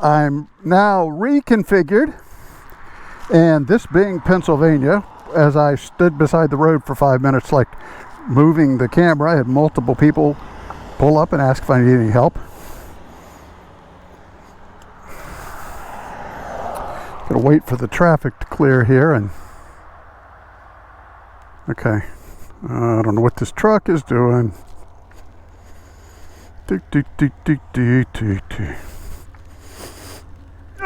I'm now reconfigured, and this being Pennsylvania, as I stood beside the road for 5 minutes, like moving the camera, I had multiple people pull up and ask if I need any help. Gonna wait for the traffic to clear here, and okay, I don't know what this truck is doing.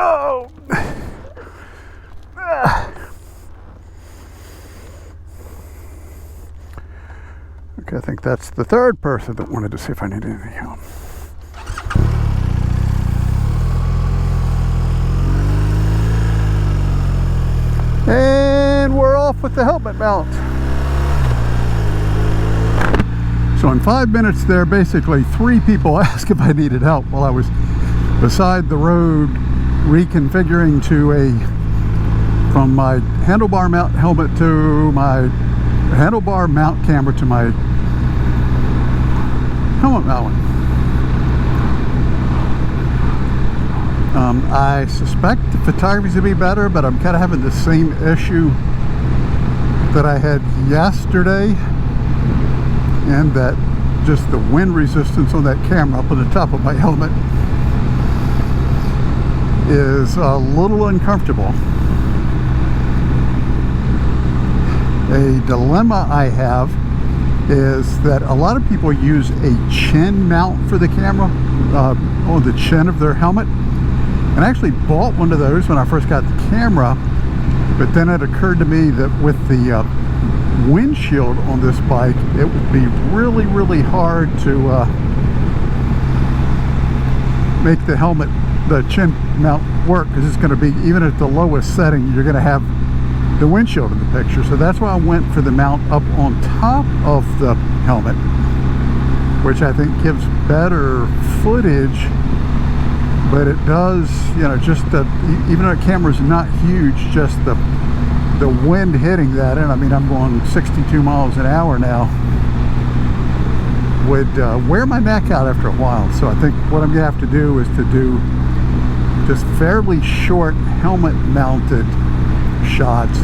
Oh! Okay, I think that's the third person that wanted to see if I need anything help. And we're off with the helmet mount. So in 5 minutes there, basically 3 people asked if I needed help while I was beside the road reconfiguring from my handlebar mount helmet to my handlebar mount camera to my helmet mount. I suspect the photography's gonna be better, but I'm kind of having the same issue that I had yesterday, and that just the wind resistance on that camera up on the top of my helmet is a little uncomfortable. A dilemma I have is that a lot of people use a chin mount for the camera on the chin of their helmet, and I actually bought one of those when I first got the camera, but then it occurred to me that with the windshield on this bike, it would be really hard to make the helmet, the chin mount work, because it's going to be, even at the lowest setting, you're going to have the windshield in the picture. So that's why I went for the mount up on top of the helmet, which I think gives better footage, but it does, you know, just the, even though the camera's not huge, just the wind hitting that, and I mean, I'm going 62 miles an hour now, would wear my neck out after a while. So I think what I'm gonna have to do is to do just fairly short helmet mounted shots.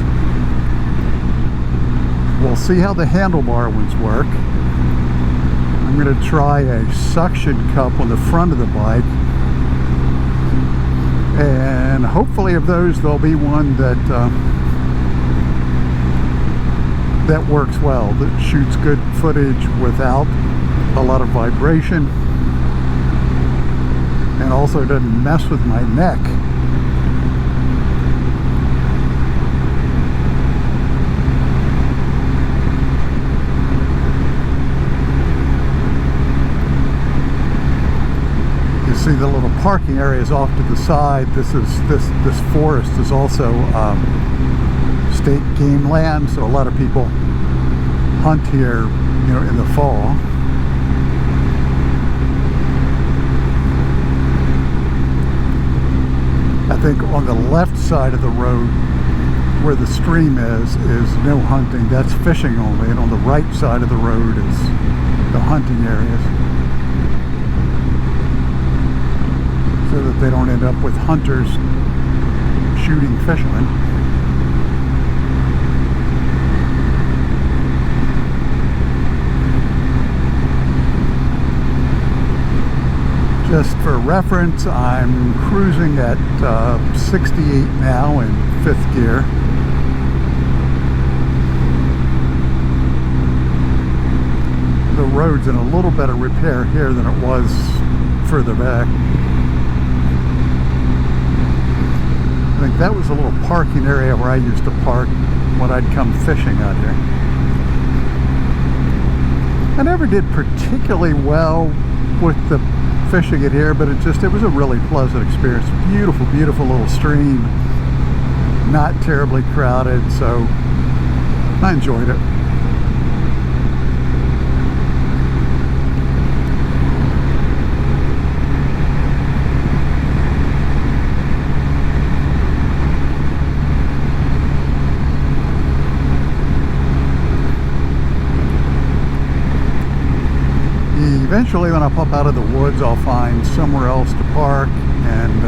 We'll see how the handlebar ones work. I'm gonna try a suction cup on the front of the bike, and hopefully of those there'll be one that that works well, that shoots good footage without a lot of vibration, and also doesn't mess with my neck. You see the little parking areas off to the side. This forest is also state game land, so a lot of people hunt here, you know, in the fall. I think on the left side of the road where the stream is no hunting, that's fishing only, and on the right side of the road is the hunting areas, so that they don't end up with hunters shooting fishermen. Just for reference, I'm cruising at 68 now in 5th gear. The road's in a little better repair here than it was further back. I think that was a little parking area where I used to park when I'd come fishing out here. I never did particularly well with the fishing it here, but it was a really pleasant experience. Beautiful little stream, not terribly crowded, so I enjoyed it. Eventually, when I pop out of the woods, I'll find somewhere else to park, and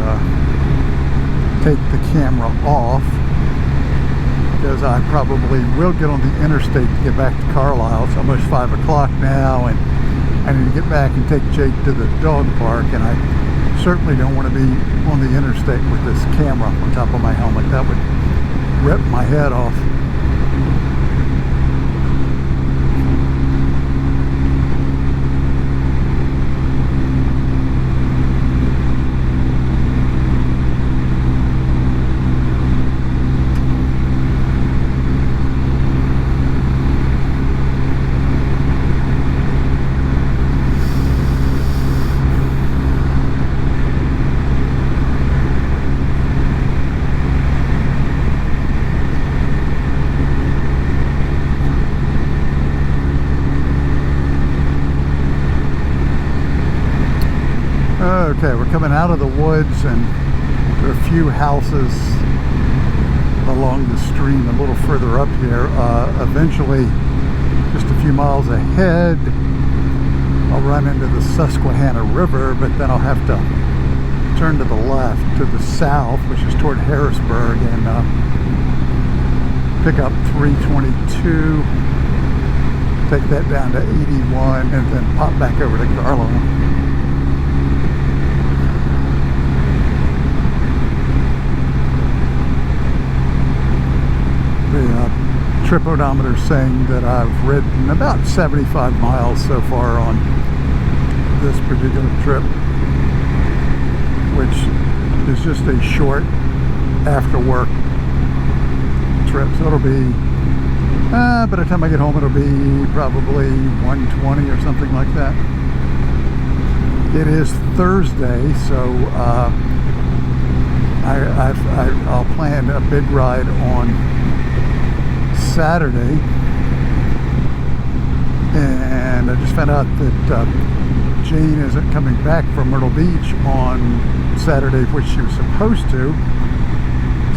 take the camera off, because I probably will get on the interstate to get back to Carlisle. It's almost 5 o'clock now, and I need to get back and take Jake to the dog park, and I certainly don't want to be on the interstate with this camera on top of my helmet. That would rip my head off. Okay, we're coming out of the woods, and there are a few houses along the stream a little further up here. Eventually, just a few miles ahead, I'll run into the Susquehanna River, but then I'll have to turn to the left to the south, which is toward Harrisburg, and pick up 322, take that down to 81, and then pop back over to Carlisle. The trip odometer saying that I've ridden about 75 miles so far on this particular trip, which is just a short after work trip. So it'll be, by the time I get home, it'll be probably 120 or something like that. It is Thursday, so I'll plan a big ride on Saturday, and I just found out that Jane isn't coming back from Myrtle Beach on Saturday, which she was supposed to,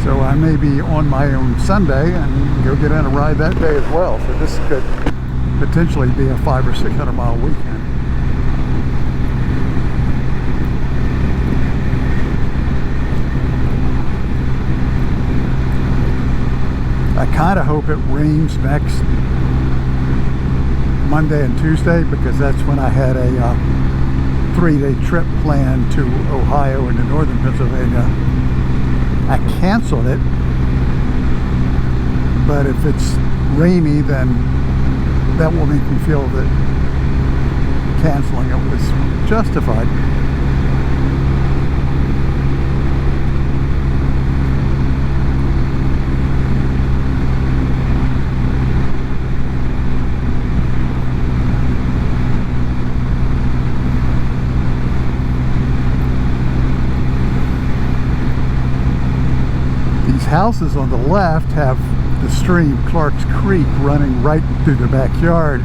so I may be on my own Sunday and go get in a ride that day as well. So this could potentially be a 500 or 600 mile weekend. I kind of hope it rains next Monday and Tuesday, because that's when I had a 3-day trip planned to Ohio and to northern Pennsylvania. I canceled it, but if it's rainy, then that will make me feel that canceling it was justified. Houses on the left have the stream, Clark's Creek, running right through the backyard,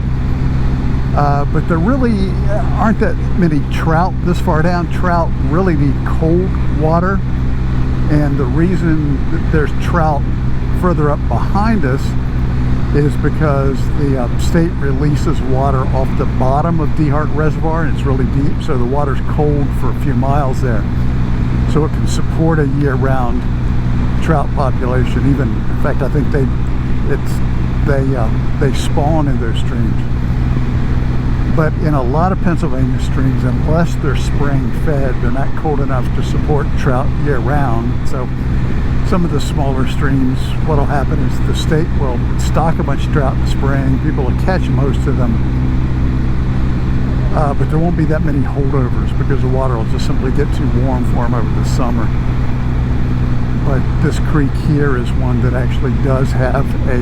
but there really aren't that many trout this far down. Trout really need cold water, and the reason that there's trout further up behind us is because the state releases water off the bottom of DeHart Reservoir, and it's really deep, so the water's cold for a few miles there, so it can support a year-round trout population. Even, in fact, I think they spawn in those streams. But in a lot of Pennsylvania streams, unless they're spring fed, they're not cold enough to support trout year round. So some of the smaller streams, what will happen is the state will stock a bunch of trout in the spring. People will catch most of them, but there won't be that many holdovers because the water will just simply get too warm for them over the summer. But this creek here is one that actually does have a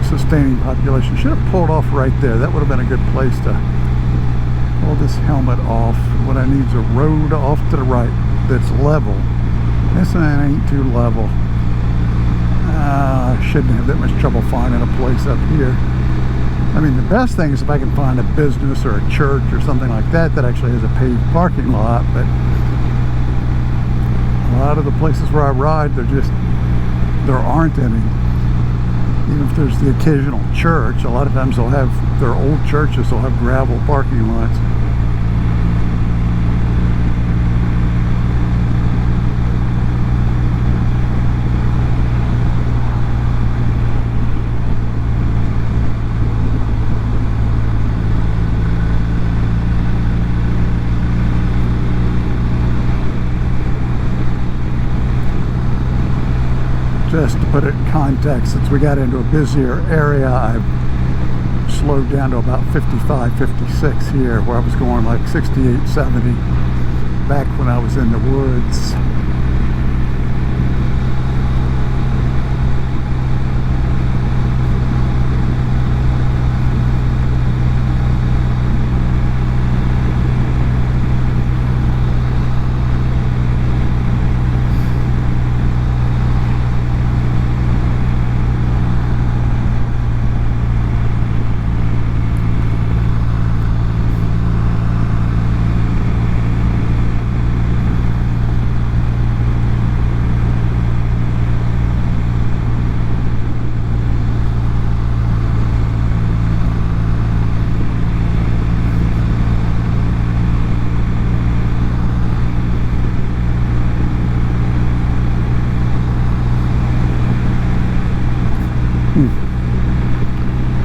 sustaining population. Should have pulled off right there. That would have been a good place to pull this helmet off. What I need is a road off to the right that's level. This one ain't too level. I shouldn't have that much trouble finding a place up here. I mean, the best thing is if I can find a business or a church or something like that that actually has a paved parking lot, but a lot of the places where I ride, there aren't any. Even if there's the occasional church, a lot of times they'll have, their old churches will have gravel parking lots. Just to put it in context, since we got into a busier area, I've slowed down to about 55, 56 here, where I was going like 68, 70 back when I was in the woods.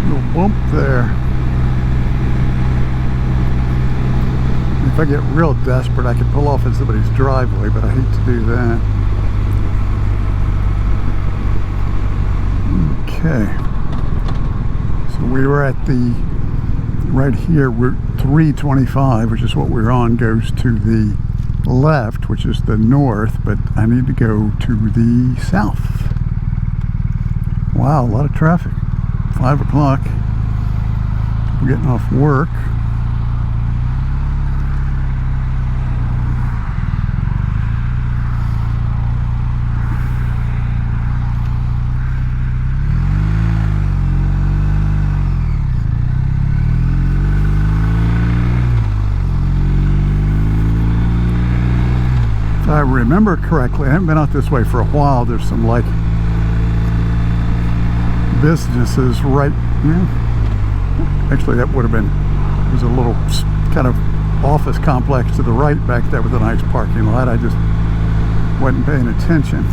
Little bump there. If I get real desperate, I could pull off in somebody's driveway, but I hate to do that. Okay. So we were at the, right here, Route 325, which is what we're on, goes to the left, which is the north, but I need to go to the south. Wow, a lot of traffic. 5 o'clock. We're getting off work. If I remember correctly, I haven't been out this way for a while. There's some like businesses right, actually that would have been, there's a little kind of office complex to the right back there with a nice parking lot. I just wasn't paying attention.